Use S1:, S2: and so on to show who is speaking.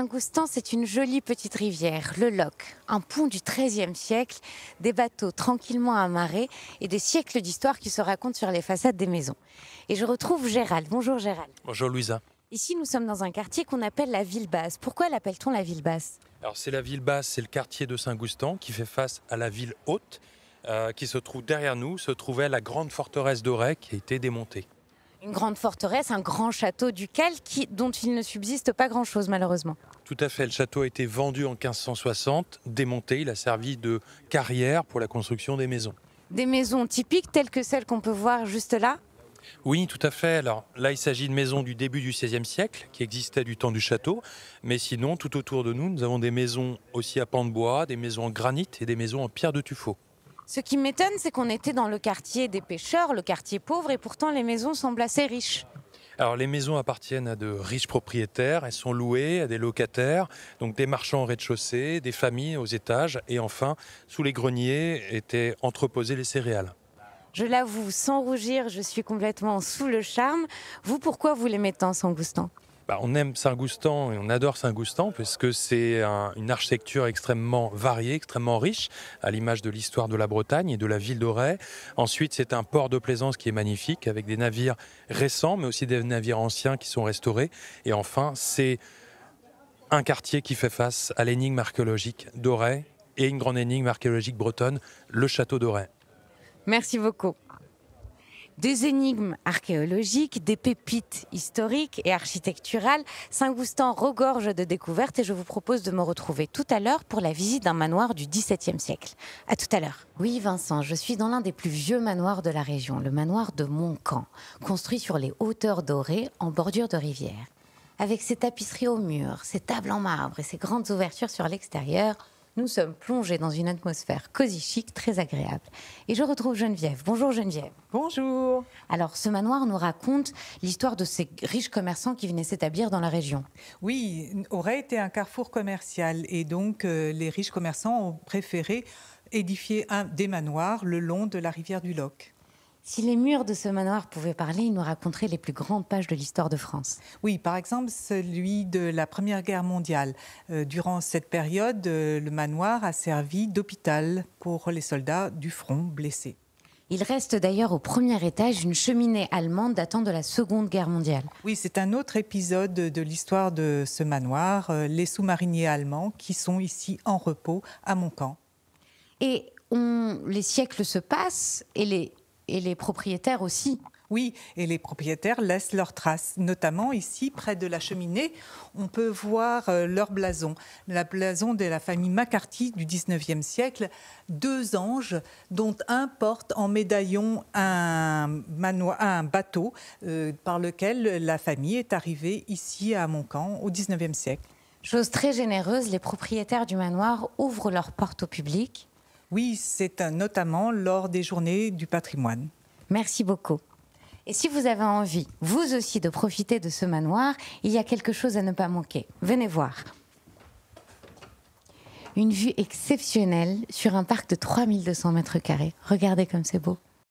S1: Saint-Goustan, c'est une jolie petite rivière, le Loc, un pont du XIIIe siècle, des bateaux tranquillement amarrés et des siècles d'histoire qui se racontent sur les façades des maisons. Et je retrouve Gérald. Bonjour Gérald.
S2: Bonjour Louisa.
S1: Ici, nous sommes dans un quartier qu'on appelle la Ville Basse. Pourquoi l'appelle-t-on la Ville Basse?
S2: Alors c'est la ville basse, c'est le quartier de Saint-Goustan qui fait face à la ville haute, qui se trouve derrière nous, se trouvait la grande forteresse d'Auray qui a été démontée.
S1: Une grande forteresse, un grand château ducal dont il ne subsiste pas grand-chose malheureusement.
S2: Tout à fait, le château a été vendu en 1560, démonté, il a servi de carrière pour la construction des maisons.
S1: Des maisons typiques telles que celles qu'on peut voir juste là?
S2: Oui, tout à fait. Alors là, il s'agit de maisons du début du XVIe siècle, qui existaient du temps du château. Mais sinon, tout autour de nous, nous avons des maisons aussi à pans de bois, des maisons en granit et des maisons en pierre de tuffeau.
S1: Ce qui m'étonne, c'est qu'on était dans le quartier des pêcheurs, le quartier pauvre, et pourtant les maisons semblent assez riches.
S2: Alors les maisons appartiennent à de riches propriétaires, elles sont louées à des locataires, donc des marchands au rez-de-chaussée, des familles aux étages, et enfin, sous les greniers étaient entreposées les céréales.
S1: Je l'avoue, sans rougir, je suis complètement sous le charme. Vous, pourquoi vous l'aimez tant, Saint-Goustan?
S2: On aime Saint-Goustan et on adore Saint-Goustan parce que c'est une architecture extrêmement variée, extrêmement riche, à l'image de l'histoire de la Bretagne et de la ville d'Auray. Ensuite, c'est un port de plaisance qui est magnifique, avec des navires récents, mais aussi des navires anciens qui sont restaurés. Et enfin, c'est un quartier qui fait face à l'énigme archéologique d'Auray et une grande énigme archéologique bretonne, le château d'Auray.
S1: Merci beaucoup. Des énigmes archéologiques, des pépites historiques et architecturales, Saint-Goustan regorge de découvertes et je vous propose de me retrouver tout à l'heure pour la visite d'un manoir du XVIIe siècle. À tout à l'heure. Oui Vincent, je suis dans l'un des plus vieux manoirs de la région, le manoir de Montcamp, construit sur les hauteurs d'Auray en bordure de rivière. Avec ses tapisseries au mur, ses tables en marbre et ses grandes ouvertures sur l'extérieur, nous sommes plongés dans une atmosphère cosy chic, très agréable. Et je retrouve Geneviève. Bonjour Geneviève.
S3: Bonjour.
S1: Alors ce manoir nous raconte l'histoire de ces riches commerçants qui venaient s'établir dans la région.
S3: Oui, Auray était un carrefour commercial et donc les riches commerçants ont préféré édifier des manoirs le long de la rivière du Loc.
S1: Si les murs de ce manoir pouvaient parler, ils nous raconteraient les plus grandes pages de l'histoire de France.
S3: Oui, par exemple celui de la Première Guerre mondiale. Durant cette période, le manoir a servi d'hôpital pour les soldats du front blessés.
S1: Il reste d'ailleurs au premier étage une cheminée allemande datant de la Seconde Guerre mondiale.
S3: Oui, c'est un autre épisode de l'histoire de ce manoir, les sous-mariniers allemands qui sont ici en repos à Montcamp.
S1: Et les siècles se passent et les propriétaires aussi.
S3: Oui, et les propriétaires laissent leurs traces, notamment ici, près de la cheminée, on peut voir leur blason. La blason de la famille McCarthy du 19e siècle, deux anges, dont un porte en médaillon un bateau par lequel la famille est arrivée ici à Montcamp au 19e siècle.
S1: Chose très généreuse, les propriétaires du manoir ouvrent leurs portes au public.
S3: Oui, c'est notamment lors des journées du patrimoine.
S1: Merci beaucoup. Et si vous avez envie, vous aussi, de profiter de ce manoir, il y a quelque chose à ne pas manquer. Venez voir. Une vue exceptionnelle sur un parc de 3200 mètres carrés. Regardez comme c'est beau.